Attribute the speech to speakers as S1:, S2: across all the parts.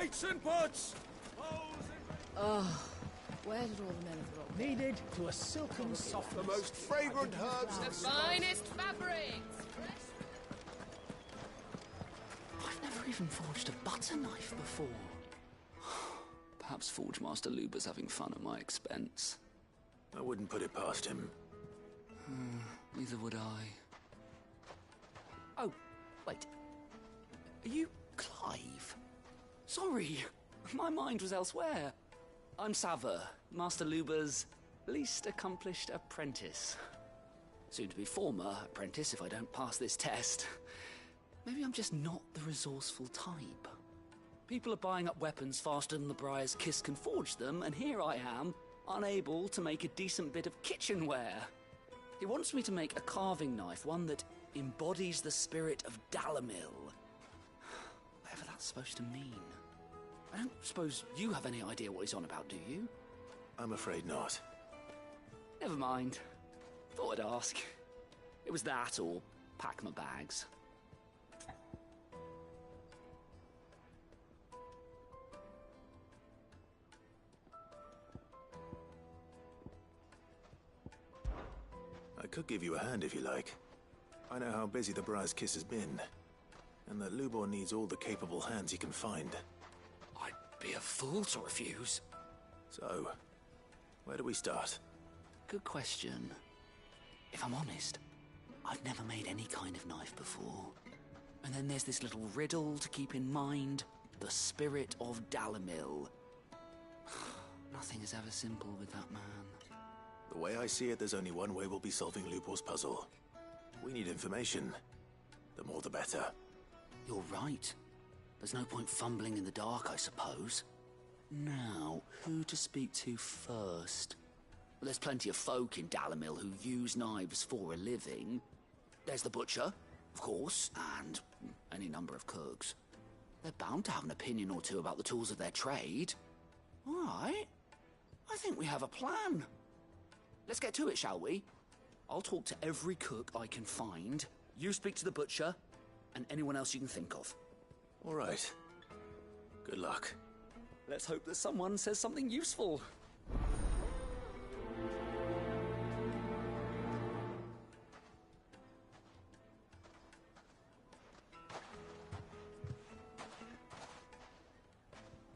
S1: Weights and butts!
S2: Where did all the men of the rock
S3: Needed to a silken softness.
S1: The most fragrant herbs
S2: The
S1: and
S2: finest fabrics!
S4: I've never even forged a butter knife before. Perhaps Forge Master Luber's having fun at my expense.
S1: I wouldn't put it past him.
S4: Neither would I. Oh, wait. Are you Clive? Sorry, my mind was elsewhere. I'm Sava, Master Luber's least accomplished apprentice. Soon to be former apprentice if I don't pass this test. Maybe I'm just not the resourceful type. People are buying up weapons faster than the Briar's Kiss can forge them, and here I am, unable to make a decent bit of kitchenware. He wants me to make a carving knife, one that embodies the spirit of Dalamil. Whatever that's supposed to mean. I don't suppose you have any idea what he's on about, do you?
S1: I'm afraid not.
S4: Never mind. Thought I'd ask. It was that or pack my bags.
S1: I could give you a hand if you like. I know how busy the Briar's Kiss has been, and that Lubor needs all the capable hands he can find.
S4: I'd be a fool to refuse.
S1: So, where do we start?
S4: Good question. If I'm honest, I've never made any kind of knife before. And then there's this little riddle to keep in mind. The spirit of Dalamil. Nothing is ever simple with that man.
S1: The way I see it, there's only one way we'll be solving Lubor's puzzle. We need information. The more the better.
S4: You're right. There's no point fumbling in the dark, I suppose. Now, who to speak to first? Well, there's plenty of folk in Dalamil who use knives for a living. There's the butcher, of course, and any number of cooks. They're bound to have an opinion or two about the tools of their trade. All right. I think we have a plan. Let's get to it, shall we? I'll talk to every cook I can find. You speak to the butcher, and anyone else you can think of.
S1: All right. Good luck.
S4: Let's hope that someone says something useful.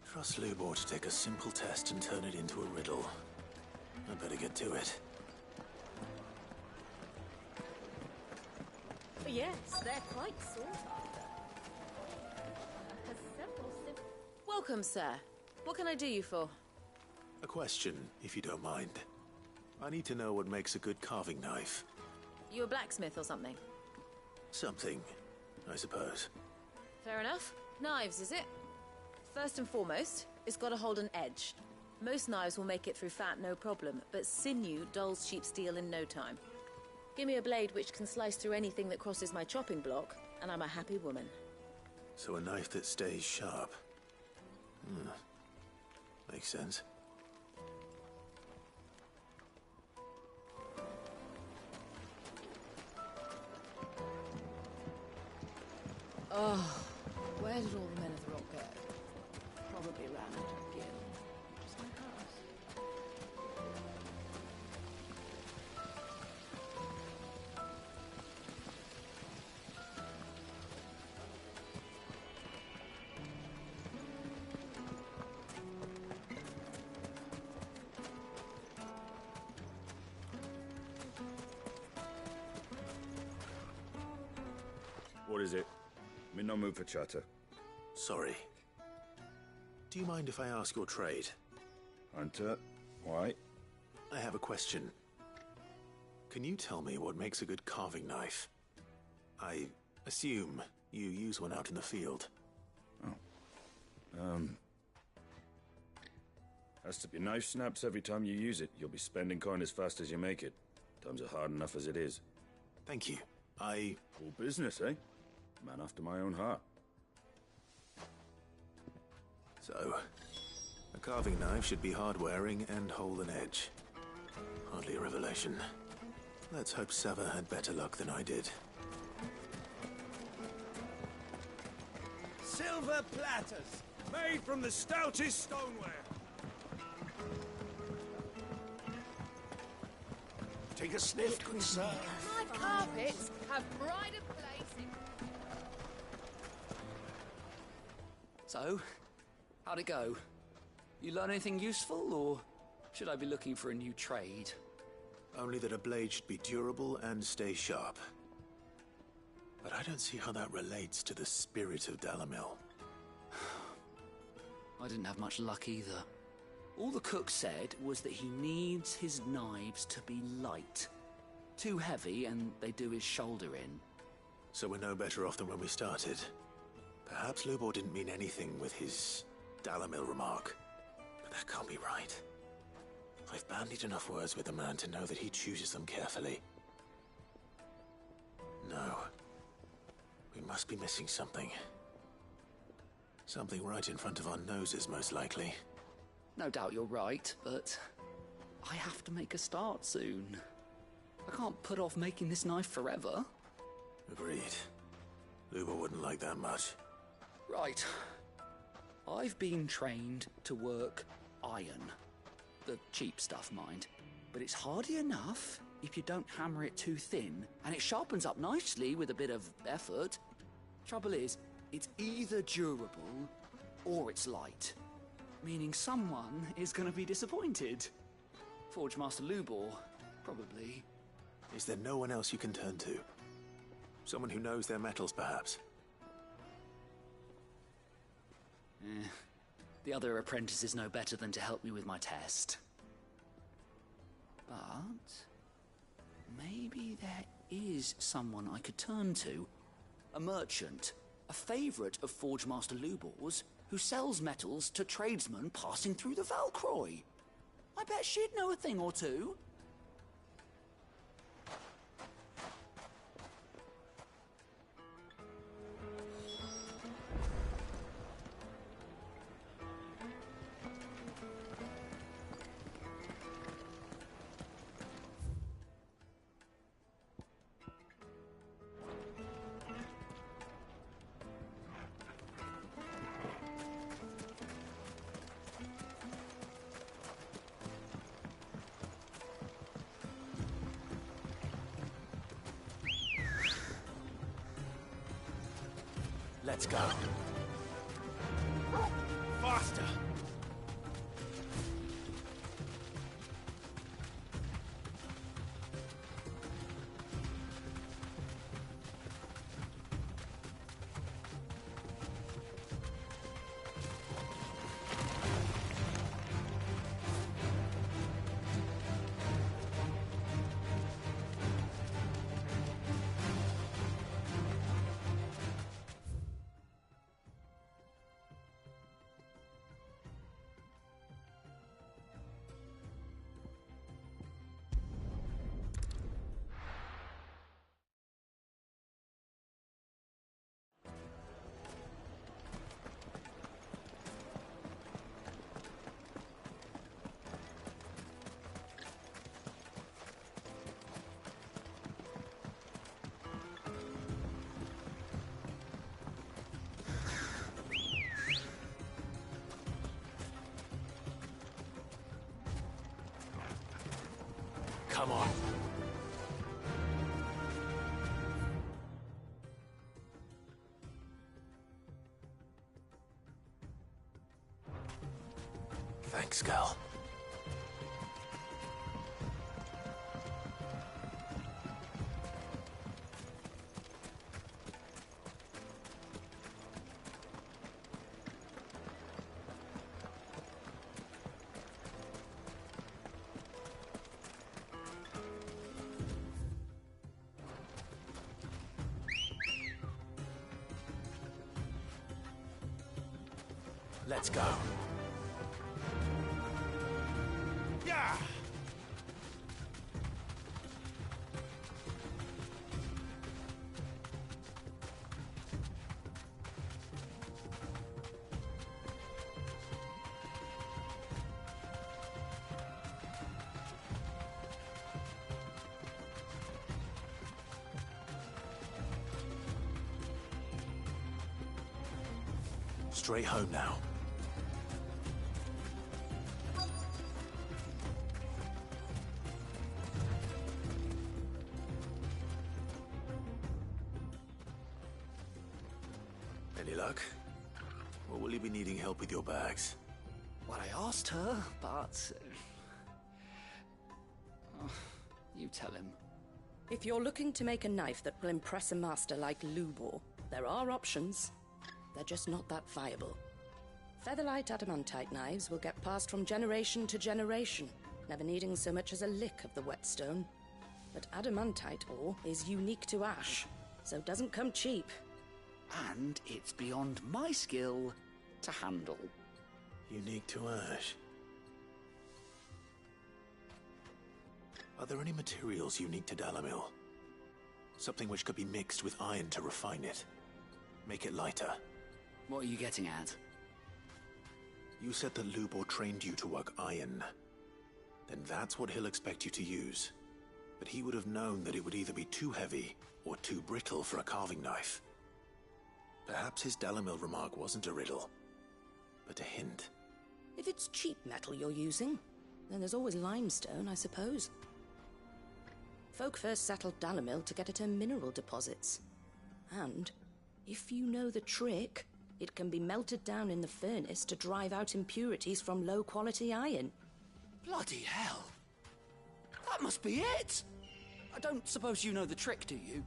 S1: Trust Lubor to take a simple test and turn it into a riddle. I'd better get to it.
S2: Yes, they're quite sought after. Welcome, sir. What can I do you for?
S1: A question, if you don't mind. I need to know what makes a good carving knife.
S2: You a blacksmith or something?
S1: Something, I suppose.
S2: Fair enough. Knives, is it? First and foremost, it's got to hold an edge. Most knives will make it through fat, no problem, but sinew dulls cheap steel in no time. Give me a blade which can slice through anything that crosses my chopping block, and I'm a happy woman.
S1: So a knife that stays sharp. Makes sense.
S2: Where did all the men of the rock go? Probably ran into a guild. Just like us.
S5: What is it? I'm in no mood for chatter.
S1: Sorry. Do you mind if I ask your trade?
S5: Hunter, why?
S1: I have a question. Can you tell me what makes a good carving knife? I assume you use one out in the field.
S5: Has to be knife snaps every time you use it. You'll be spending coin as fast as you make it. Times are hard enough as it is.
S1: Thank you.
S5: All business, eh? Man after my own heart.
S1: So, a carving knife should be hard-wearing and hold an edge. Hardly a revelation. Let's hope Sava had better luck than I did.
S3: Silver platters,
S5: Made from the stoutest stoneware.
S3: Take a sniff, good sir.
S2: My carpets have pride of place in...
S4: So, how'd it go? You learn anything useful, or should I be looking for a new trade?
S1: Only that a blade should be durable and stay sharp. But I don't see how that relates to the spirit of Dalamil.
S4: I didn't have much luck either. All the cook said was that he needs his knives to be light. Too heavy and they do his shoulder in.
S1: So we're no better off than when we started. Perhaps Lubor didn't mean anything with his Dalamil remark. But that can't be right. I've bandied enough words with the man to know that he chooses them carefully. No. We must be missing something. Something right in front of our noses, most likely.
S4: No doubt you're right, but I have to make a start soon. I can't put off making this knife forever.
S1: Agreed. Lubor wouldn't like that much.
S4: Right. I've been trained to work iron. The cheap stuff, mind. But it's hardy enough if you don't hammer it too thin, and it sharpens up nicely with a bit of effort. Trouble is, it's either durable or it's light. Meaning someone is gonna be disappointed. Forge Master Lubor, probably.
S1: Is there no one else you can turn to? Someone who knows their metals, perhaps?
S4: The other apprentices know better than to help me with my test. But maybe there is someone I could turn to. A merchant, a favorite of Forge Master Lubor's, who sells metals to tradesmen passing through the Valcroy. I bet she'd know a thing or two.
S1: Let's go.
S5: Faster!
S1: Come on. Thanks, Gal. Let's go.
S5: Yeah!
S1: Straight home now. Any luck? Or will you be needing help with your bags?
S4: Well, I asked her, but... you tell him.
S6: If you're looking to make a knife that will impress a master like Lubor, there are options. They're just not that viable. Featherlight adamantite knives will get passed from generation to generation, never needing so much as a lick of the whetstone. But adamantite ore is unique to Ash, so it doesn't come cheap.
S4: And it's beyond my skill to handle.
S1: Unique to Ash. Are there any materials unique to Dalamil? Something which could be mixed with iron to refine it. Make it lighter.
S4: What are you getting at?
S1: You said that Lubor trained you to work iron. Then that's what he'll expect you to use. But he would have known that it would either be too heavy or too brittle for a carving knife. Perhaps his Dalamil remark wasn't a riddle, but a hint.
S6: If it's cheap metal you're using, then there's always limestone, I suppose. Folk first settled Dalamil to get at her mineral deposits. And, if you know the trick, it can be melted down in the furnace to drive out impurities from low-quality iron.
S4: Bloody hell! That must be it! I don't suppose you know the trick, do you?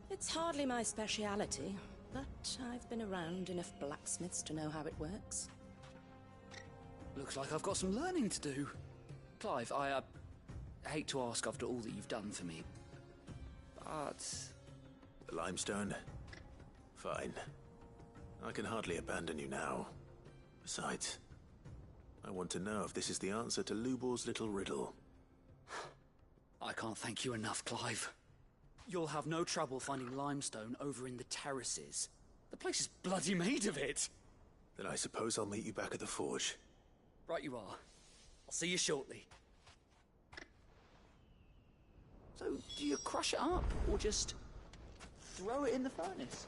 S6: It's hardly my speciality, but I've been around enough blacksmiths to know how it works.
S4: Looks like I've got some learning to do. Clive, I hate to ask after all that you've done for me, but...
S1: The limestone? Fine. I can hardly abandon you now. Besides, I want to know if this is the answer to Lubor's little riddle.
S4: I can't thank you enough, Clive. You'll have no trouble finding limestone over in the terraces. The place is bloody made of it.
S1: Then I suppose I'll meet you back at the forge.
S4: Right you are. I'll see you shortly. So, do you crush it up, or just throw it in the furnace?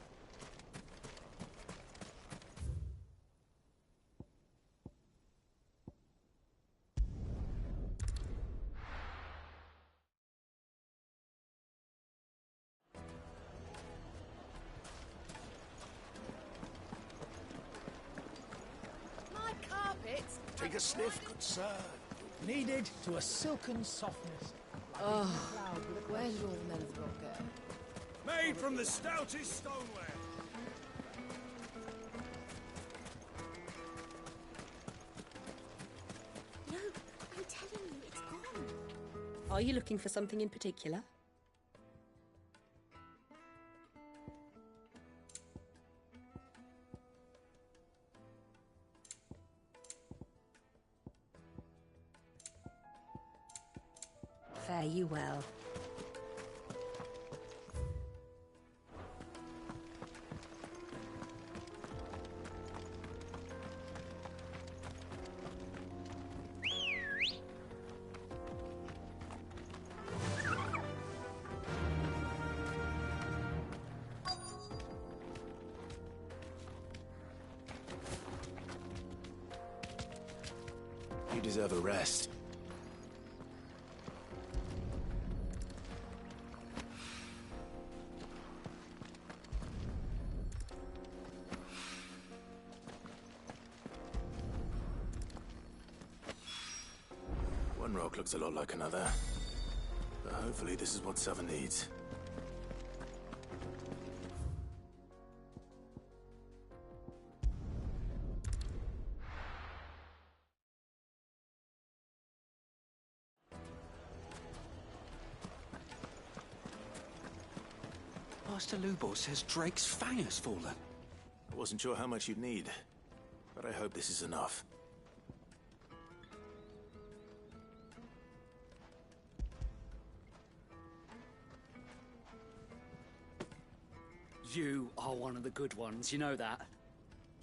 S2: My carpet!
S3: Take a sniff, good sir.
S7: Kneaded to a silken softness.
S2: Oh, where did all the men of the rock go?
S5: Made from the stoutest stoneware.
S6: No, I'm telling you, it's gone. Are you looking for something in particular? Fare you well.
S1: You deserve a rest. One rock looks a lot like another, but hopefully this is what Sava needs.
S3: Master Lubor says Drake's fang has fallen.
S1: I wasn't sure how much you'd need, but I hope this is enough.
S4: You are one of the good ones, you know that.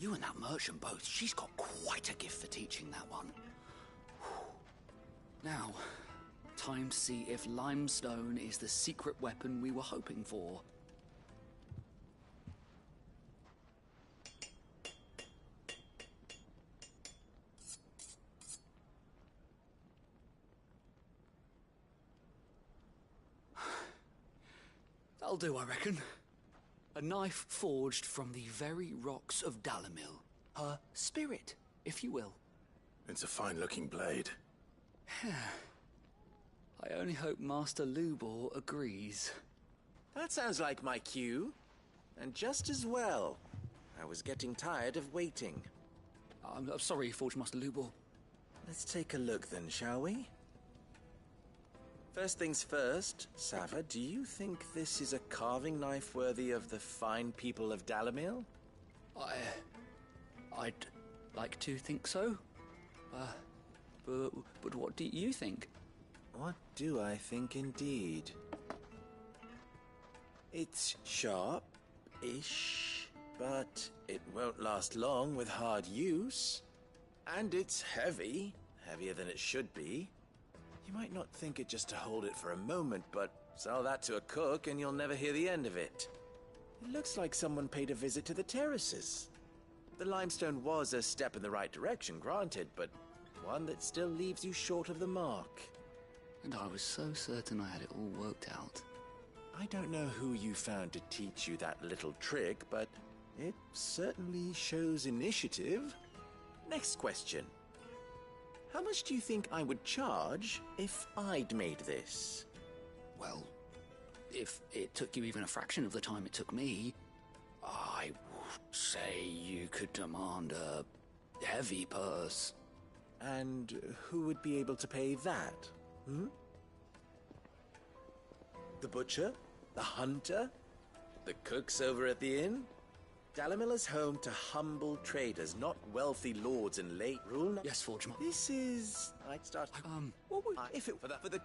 S4: You and that merchant both, she's got quite a gift for teaching that one. Now, time to see if limestone is the secret weapon we were hoping for. That'll do, I reckon. A knife forged from the very rocks of Dalamil. Her spirit, if you will.
S1: It's a fine-looking blade.
S4: I only hope Master Lubor agrees.
S8: That sounds like my cue. And just as well. I was getting tired of waiting.
S4: I'm sorry, Forge Master Lubor.
S8: Let's take a look then, shall we? First things first, Sava, do you think this is a carving knife worthy of the fine people of Dalamil?
S4: I'd like to think so. But what do you think?
S8: What do I think indeed? It's sharp-ish, but it won't last long with hard use. And it's heavy, heavier than it should be. You might not think it just to hold it for a moment, but sell that to a cook and you'll never hear the end of it. It looks like someone paid a visit to the terraces. The limestone was a step in the right direction, granted, but one that still leaves you short of the mark.
S4: And I was so certain I had it all worked out.
S8: I don't know who you found to teach you that little trick, but it certainly shows initiative. Next question. How much do you think I would charge if I'd made this?
S4: Well, if it took you even a fraction of the time it took me, I would say you could demand a heavy purse.
S8: And who would be able to pay that? The butcher? The hunter? The cooks over at the inn? Dalamil is home to humble traders, not wealthy lords and late rule.
S4: Yes, Forge Master.
S8: This is... I'd start...
S4: What would...
S8: if it... For the...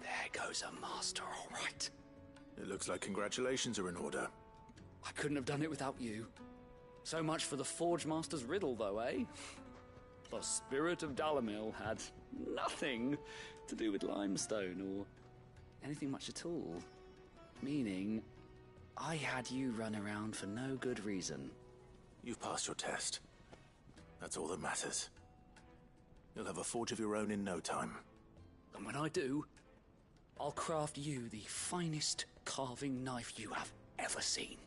S4: There goes a master, all right.
S1: It looks like congratulations are in order.
S4: I couldn't have done it without you. So much for the Forge Master's riddle, though, eh? The spirit of Dalamil had nothing to do with limestone or anything much at all. Meaning, I had you run around for no good reason.
S1: You've passed your test. That's all that matters. You'll have a forge of your own in no time.
S4: And when I do, I'll craft you the finest carving knife you have ever seen.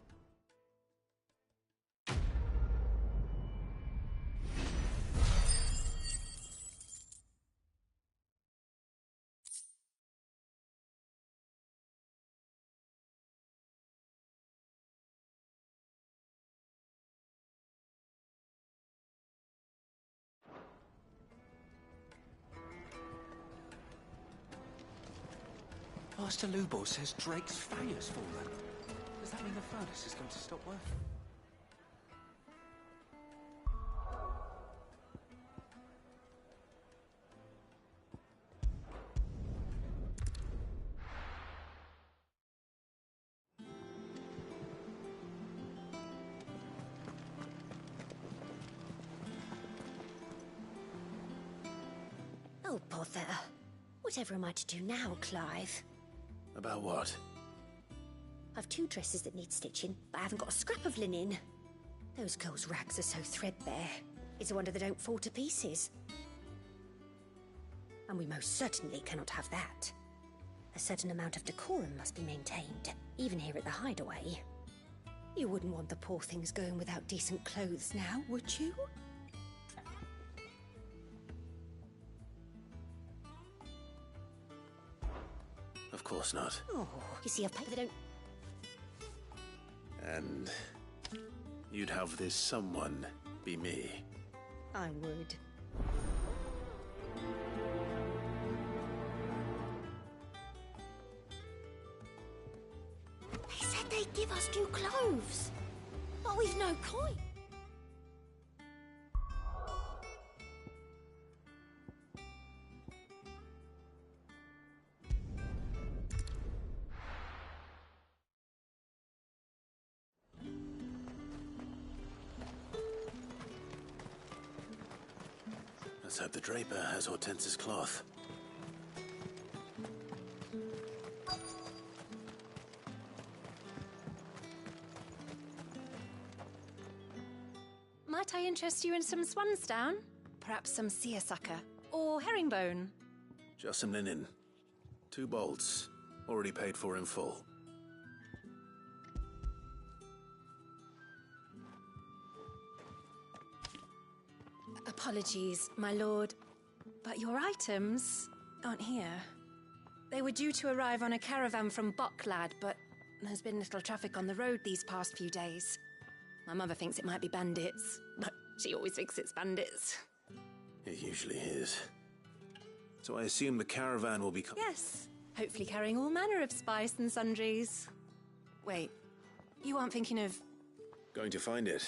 S3: Master Lubor says Drake's Fang has fallen. Does that mean the furnace is going to stop working?
S9: Oh, bother. Whatever am I to do now, Clive?
S1: About what?
S9: I've 2 dresses that need stitching, but I haven't got a scrap of linen. Those girls' rags are so threadbare. It's a wonder they don't fall to pieces. And we most certainly cannot have that. A certain amount of decorum must be maintained, even here at the Hideaway. You wouldn't want the poor things going without decent clothes now, would you?
S1: Of course not.
S9: Oh, you see, I've paid... They don't...
S1: And you'd have this someone be me.
S9: I would. They said they'd give us new clothes, but with no coin.
S1: Let's hope the draper has Hortense's cloth.
S10: Might I interest you in some swansdown? Perhaps some seersucker? Or herringbone?
S1: Just some linen. 2 bolts. Already paid for in full.
S10: Apologies, my lord, but your items aren't here. They were due to arrive on a caravan from Boklad, but there's been little traffic on the road these past few days. My mother thinks it might be bandits, but she always thinks it's bandits.
S1: It usually is. So I assume the caravan will be...
S10: Yes, hopefully carrying all manner of spice and sundries. Wait, you aren't thinking of...
S1: Going to find it.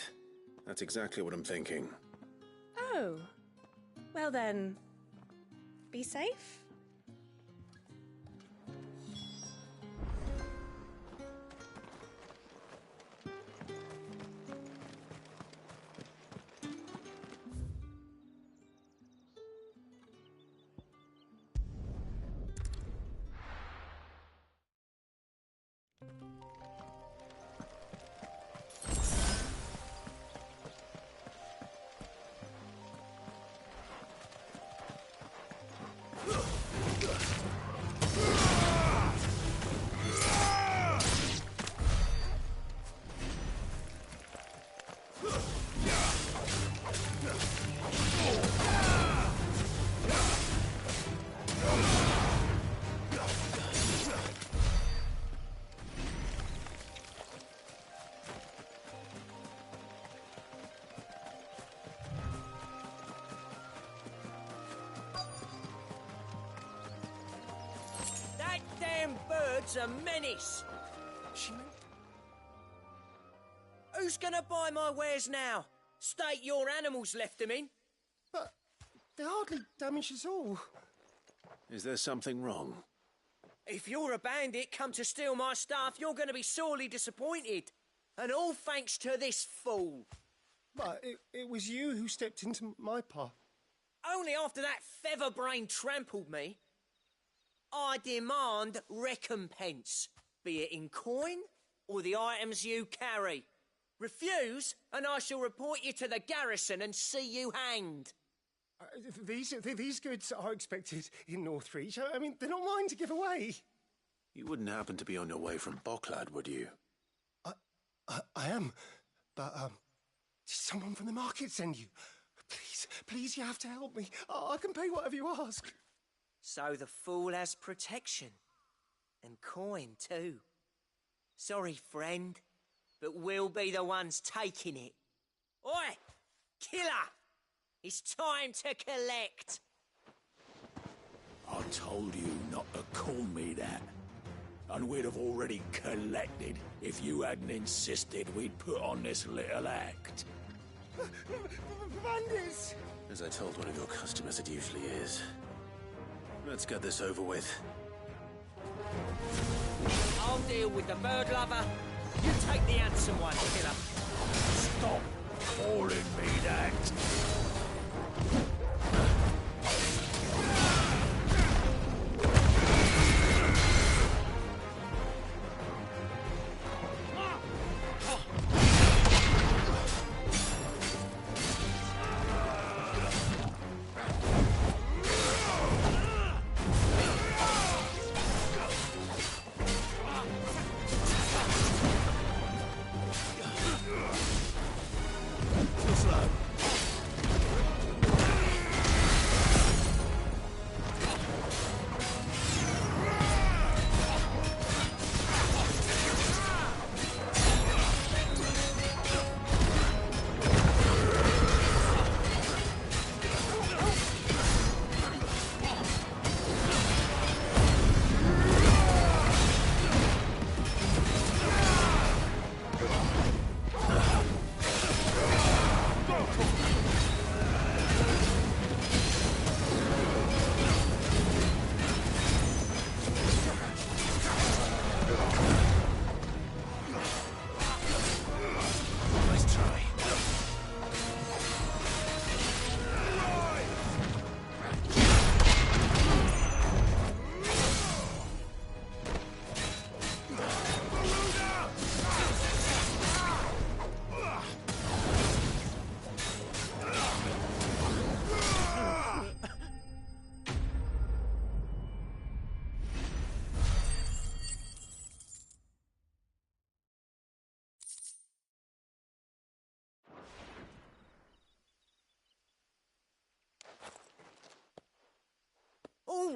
S1: That's exactly what I'm thinking.
S10: Oh, well then, be safe.
S11: Bird's a menace. Who's gonna buy my wares now? State your animals left them in.
S12: But they hardly damage us all.
S1: Is there something wrong?
S11: If you're a bandit come to steal my stuff, you're gonna be sorely disappointed. And all thanks to this fool.
S12: But it was you who stepped into my path.
S11: Only after that feather-brain trampled me. I demand recompense, be it in coin or the items you carry. Refuse, and I shall report you to the garrison and see you hanged.
S12: These goods are expected in Northreach. I mean, they're not mine to give away.
S1: You wouldn't happen to be on your way from Boklad, would you?
S12: I am, but did someone from the market send you? Please, you have to help me. I can pay whatever you ask.
S11: So the fool has protection. And coin, too. Sorry, friend, but we'll be the ones taking it. Oi! Killer! It's time to collect!
S13: I told you not to call me that. And we'd have already collected if you hadn't insisted we'd put on this little act.
S12: Bandits!
S1: As I told one of your customers, it usually is. Let's get this over with.
S11: I'll deal with the bird lover. You take the handsome one, killer.
S13: Stop calling me that.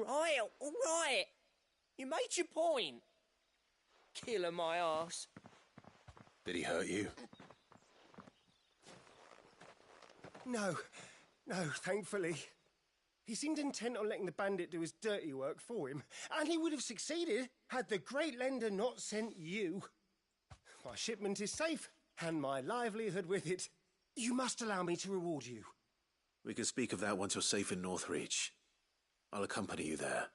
S11: all right. You made your point. Killer my ass.
S1: Did he hurt you?
S12: No, thankfully. He seemed intent on letting the bandit do his dirty work for him, and he would have succeeded had the Great Lender not sent you. My shipment is safe, and my livelihood with it. You must allow me to reward you.
S1: We can speak of that once you're safe in Northreach. I'll accompany you there.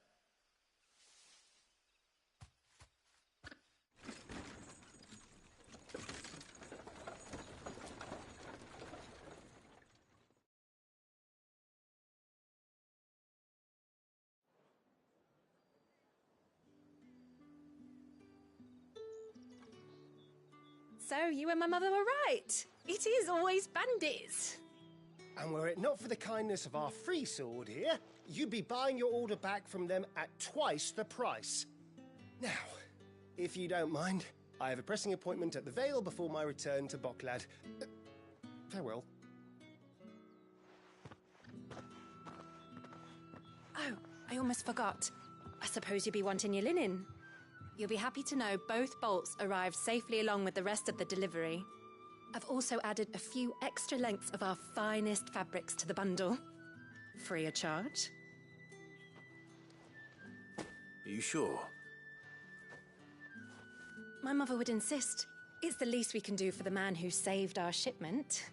S10: So you and my mother were right. It is always bandits.
S12: And were it not for the kindness of our free sword here, you'd be buying your order back from them at twice the price. Now, if you don't mind, I have a pressing appointment at the Vale before my return to Boklad. Farewell.
S10: Oh, I almost forgot. I suppose you'll be wanting your linen. You'll be happy to know both bolts arrived safely along with the rest of the delivery. I've also added a few extra lengths of our finest fabrics to the bundle. Free of charge.
S1: Are you sure?
S10: My mother would insist. It's the least we can do for the man who saved our shipment.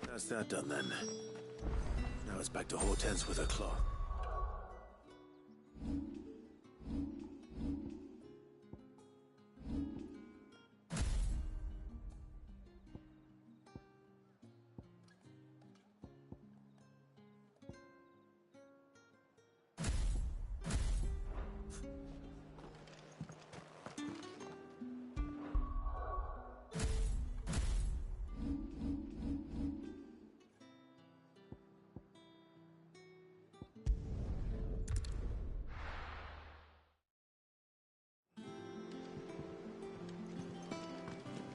S1: That's that done then. Now it's back to Hortense with her cloth.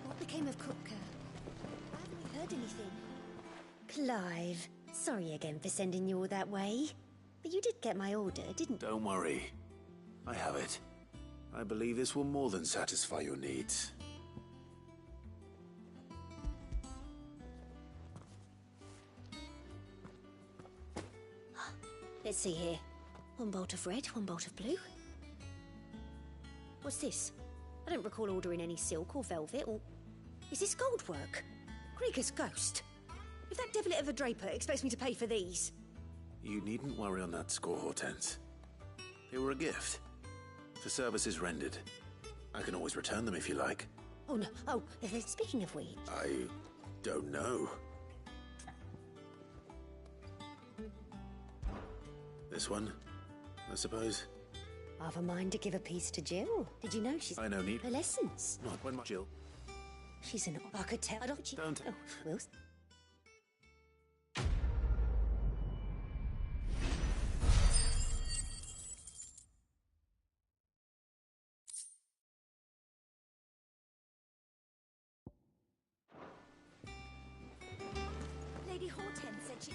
S9: What became of Cook? I haven't heard anything. Clive, sorry again for sending you all that way. But you did get my order, didn't you?
S1: Don't worry. I have it. I believe this will more than satisfy your needs.
S9: Let's see here. One bolt of red, one bolt of blue. What's this? I don't recall ordering any silk or velvet or... Is this gold work? Krieger's ghost. If that devil of a draper expects me to pay for these...
S1: You needn't worry on that score, Hortense. They were a gift. For services rendered. I can always return them if you like.
S9: Oh, no. Oh, speaking of which...
S1: I don't know. This one, I suppose.
S9: I've a mind to give a piece to Jill. Did you know she's...
S1: I no need.
S9: Her lessons.
S1: Not when my Jill.
S9: She's an... I could tell.
S1: Don't.
S9: Oh, well... Lady Hortense said she...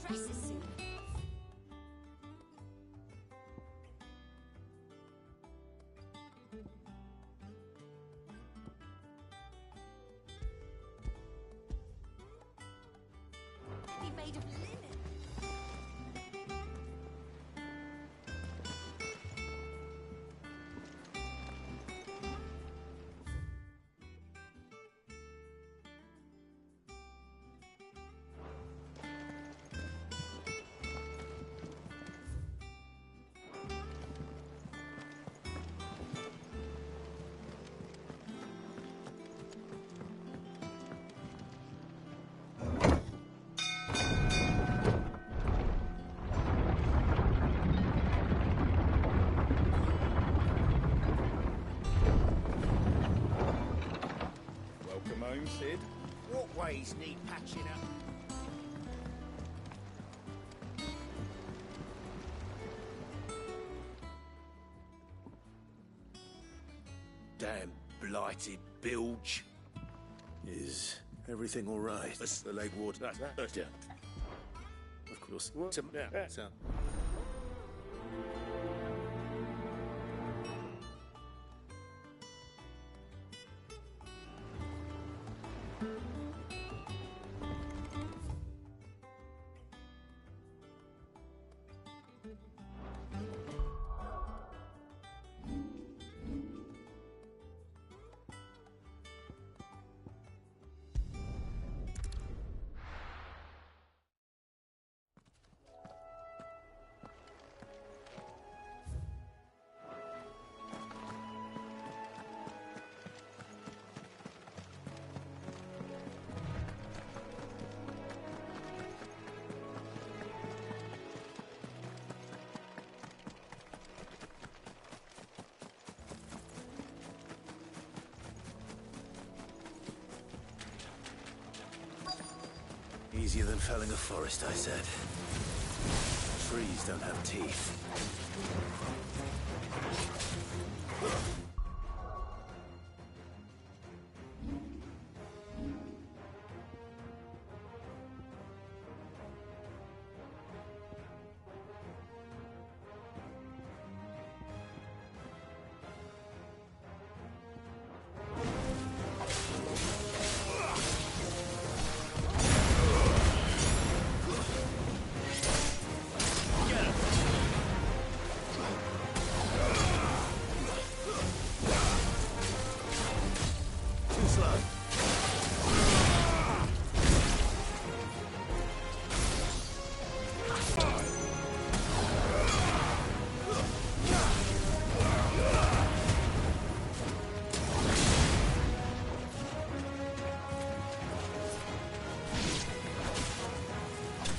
S9: dresses soon. Be made of linen.
S5: Welcome home, Sid.
S14: What ways need patching up?
S8: Damn blighted bilge.
S1: Is everything all right?
S13: That's the lake water. That's yeah.
S1: Of course.
S13: Yeah. So.
S1: Easier than felling a forest, I said. Trees don't have teeth.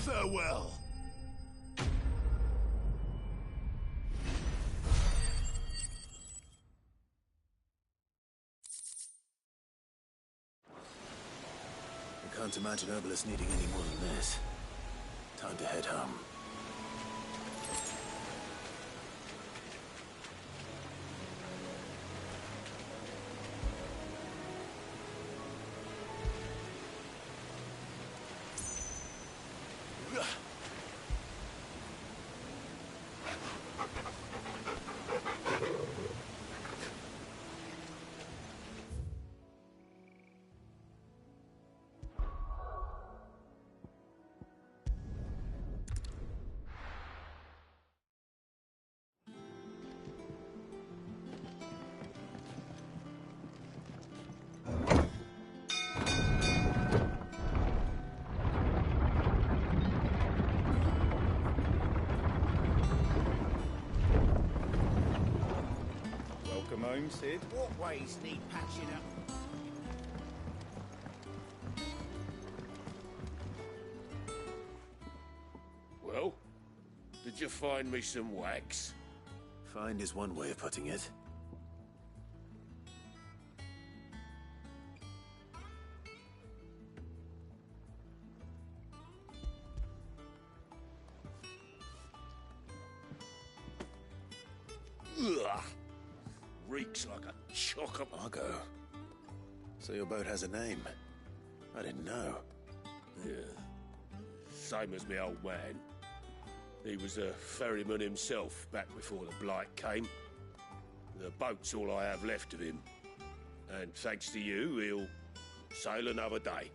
S13: Farewell.
S1: I can't imagine Obelisk needing any more than this. Time to head home.
S5: Welcome home, Sid.
S14: What ways need patching up?
S13: Well, did you find me some wax?
S1: Find is one way of putting it.
S13: Ugh. Reeks like a chock-up.
S1: Argo. So your boat has a name. I didn't know.
S13: Yeah.
S15: same as me old man. He was a ferryman himself back before the Blight came. The boat's all I have left of him. And thanks to you, he'll sail another day.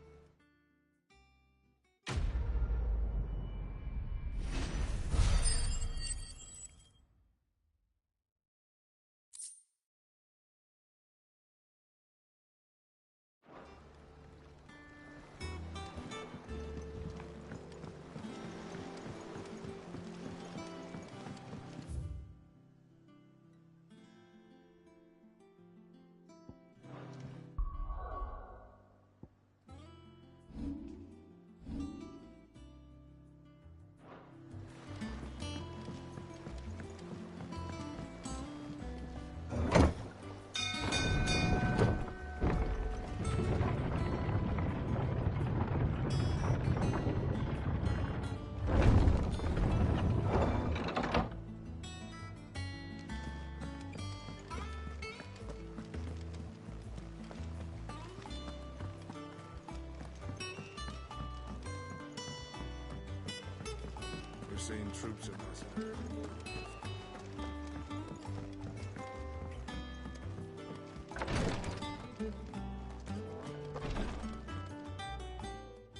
S16: We're seeing troops at us.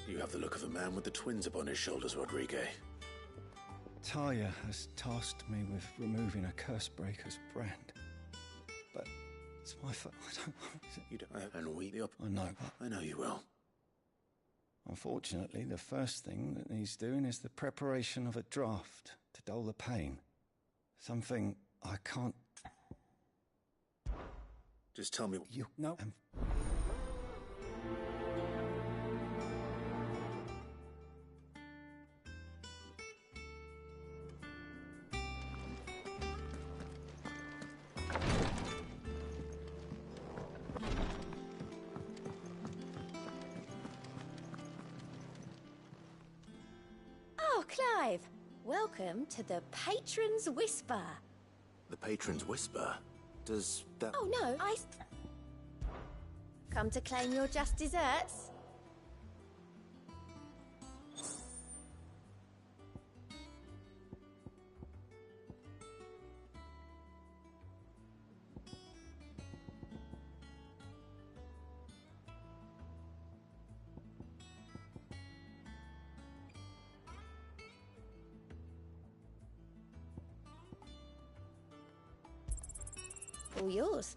S1: You have the look of a man with the twins upon his shoulders, Rodrigue.
S17: Talia has tasked me with removing a Cursebreaker's brand. But it's my fault. I don't know.
S1: You don't. And we, the
S17: I know.
S1: I know you will.
S17: Unfortunately, the first thing that needs doing is the preparation of a draft to dull the pain. Something I can't...
S1: Just tell me...
S17: You... No.
S18: Clive, welcome to the Patron's Whisper.
S1: The Patron's Whisper? Does that...
S18: Oh no, Come to claim your just desserts? All yours.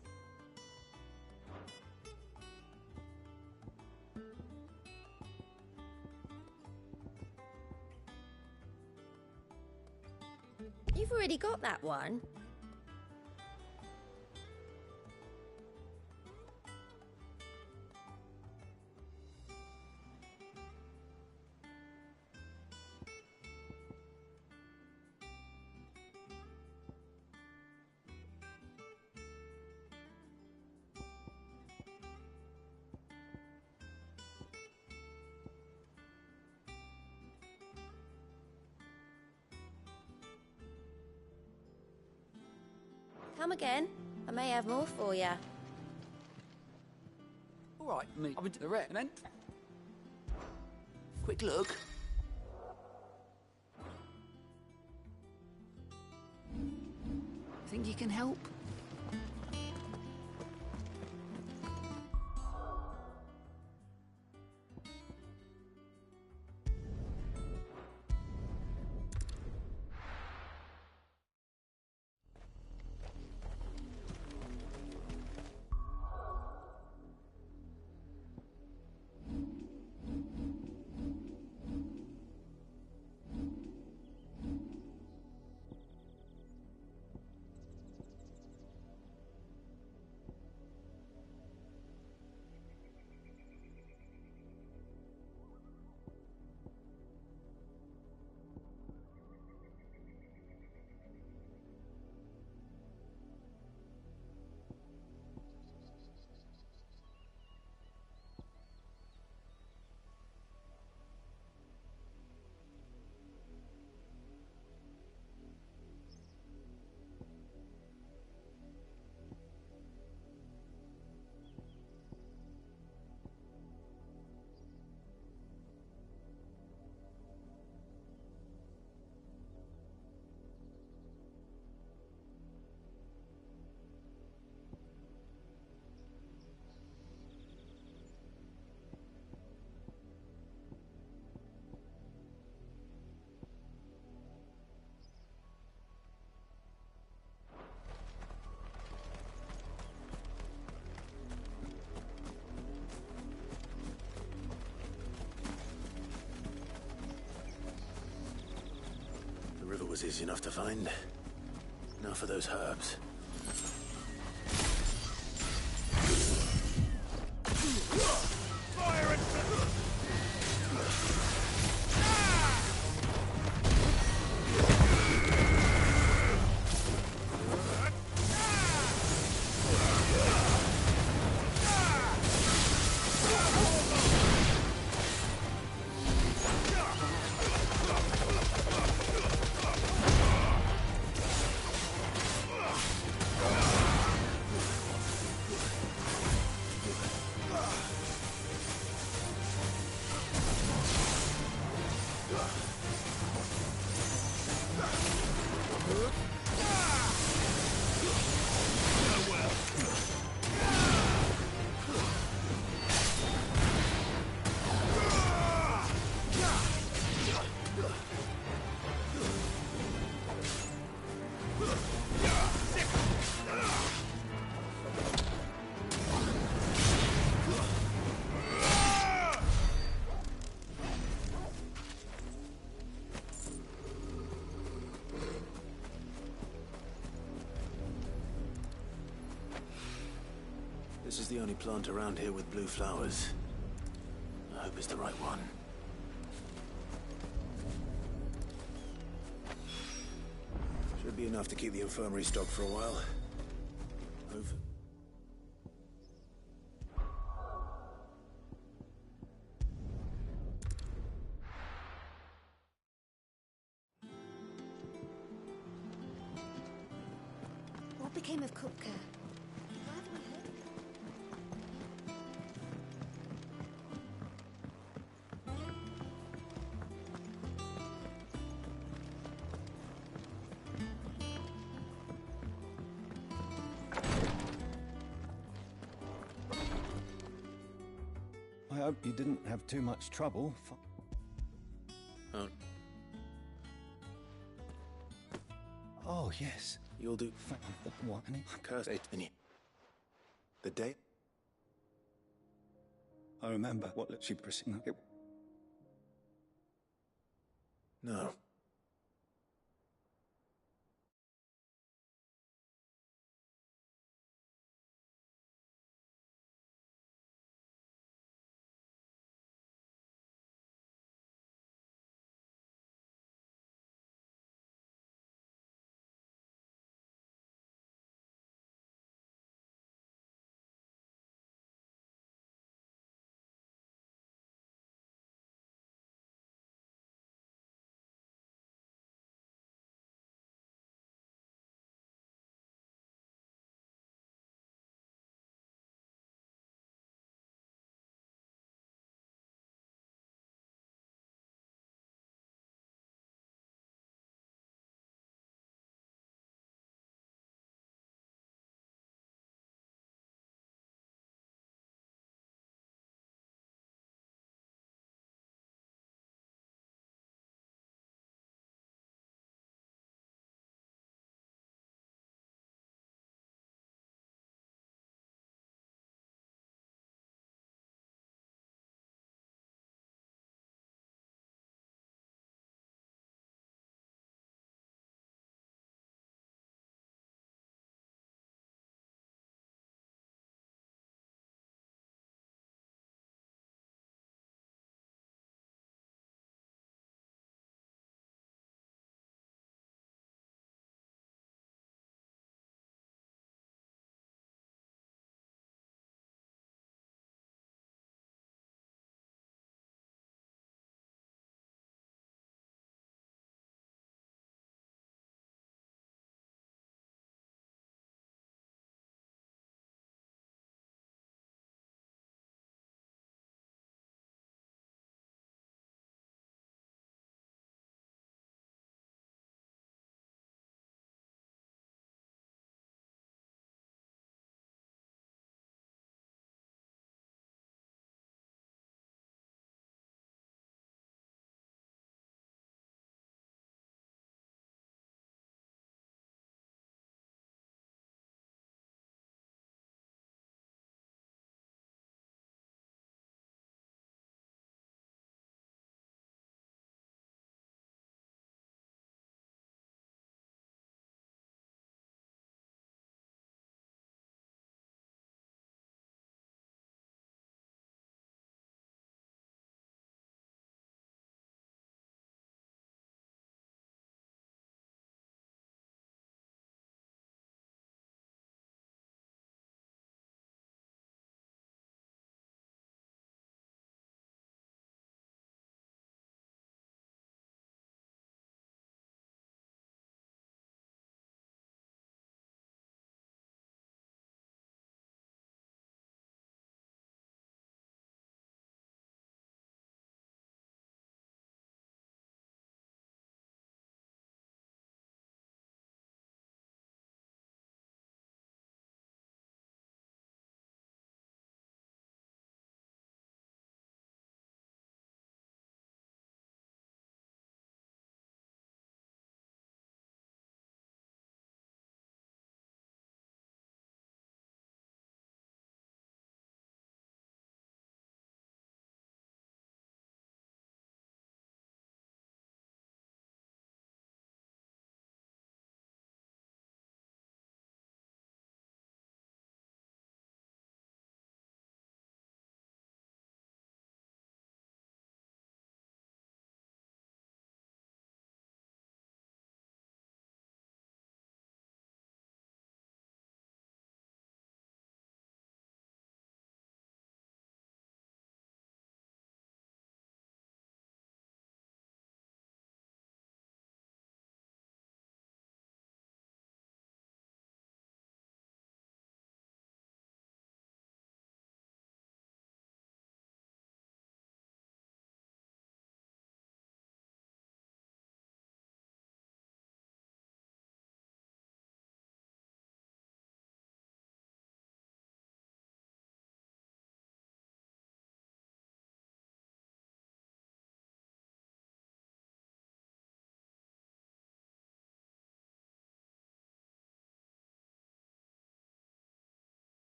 S18: You've already got that one. Come again. I may have more for you.
S4: All right, I've been to the wreck, and then... Quick look. Think you can help?
S1: was easy enough to find. Now for those herbs.
S13: Fire it!
S1: This is the only plant around here with blue flowers. I hope it's the right one. Should be enough to keep the infirmary stocked for a while. Over.
S9: What became of Kupka?
S17: I hope you didn't have too much trouble.
S1: Oh.
S17: Oh, yes.
S1: You'll do.
S17: Found the what?
S1: Curse it. The day?
S17: I remember what she pressing.
S1: No.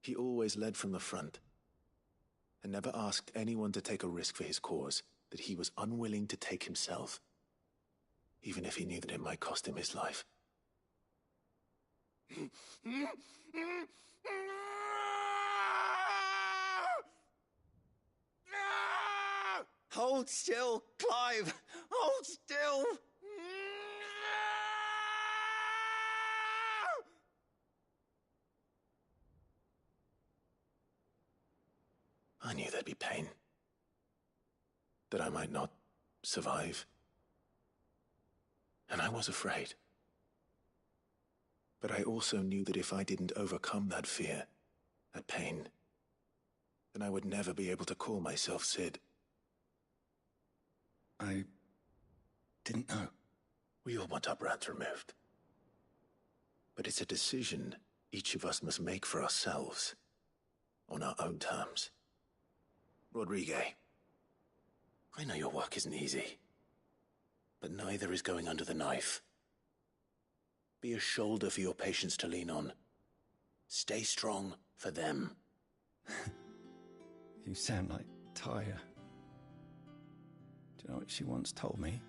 S1: He always led from the front, and never asked anyone to take a risk for his cause that he was unwilling to take himself, even if he knew that it might cost him his life.
S17: Hold still, Clive! Hold still!
S1: I knew there'd be pain. That I might not survive. And I was afraid. But I also knew that if I didn't overcome that fear, that pain, then I would never be able to call myself Sid.
S17: I didn't know.
S1: We all want our brands removed. But it's a decision each of us must make for ourselves, on our own terms. Rodriguez, I know your work isn't easy, but neither is going under the knife. Be a shoulder for your patients to lean on. Stay strong for them.
S17: You sound like Taya. Do you know what she once told me?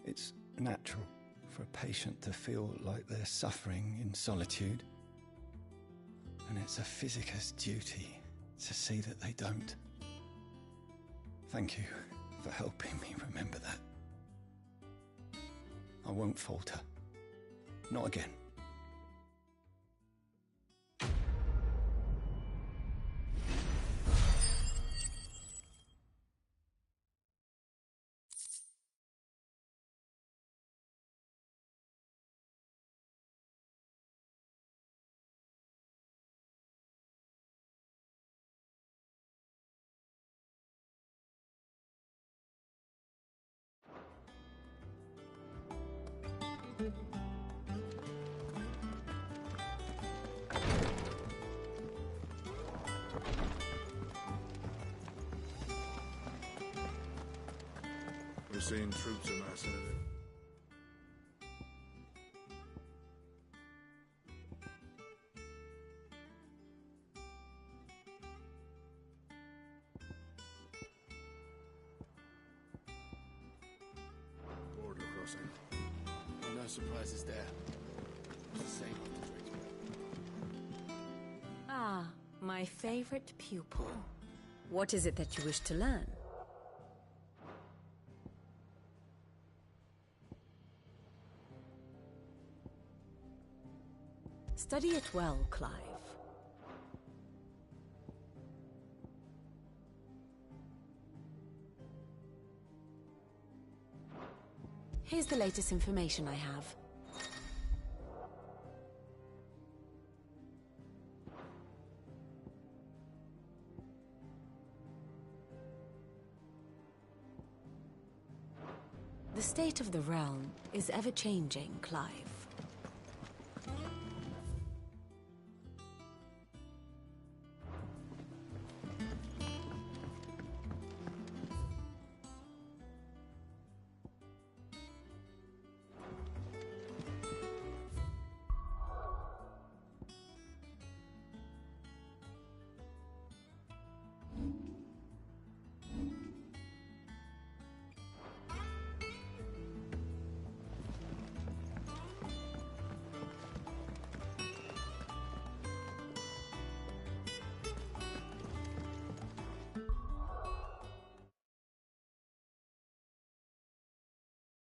S17: It's natural for a patient to feel like they're suffering in solitude. And it's a physicist's duty to see that they don't. Thank you for helping me remember that. I won't falter. Not again.
S16: We're seeing troops amassing. Border crossing.
S3: No surprises there. It's the same after Drakesbury.
S2: Ah, my favorite pupil. What is it that you wish to learn? Study it well, Clive. Here's the latest information I have. The state of the realm is ever-changing, Clive.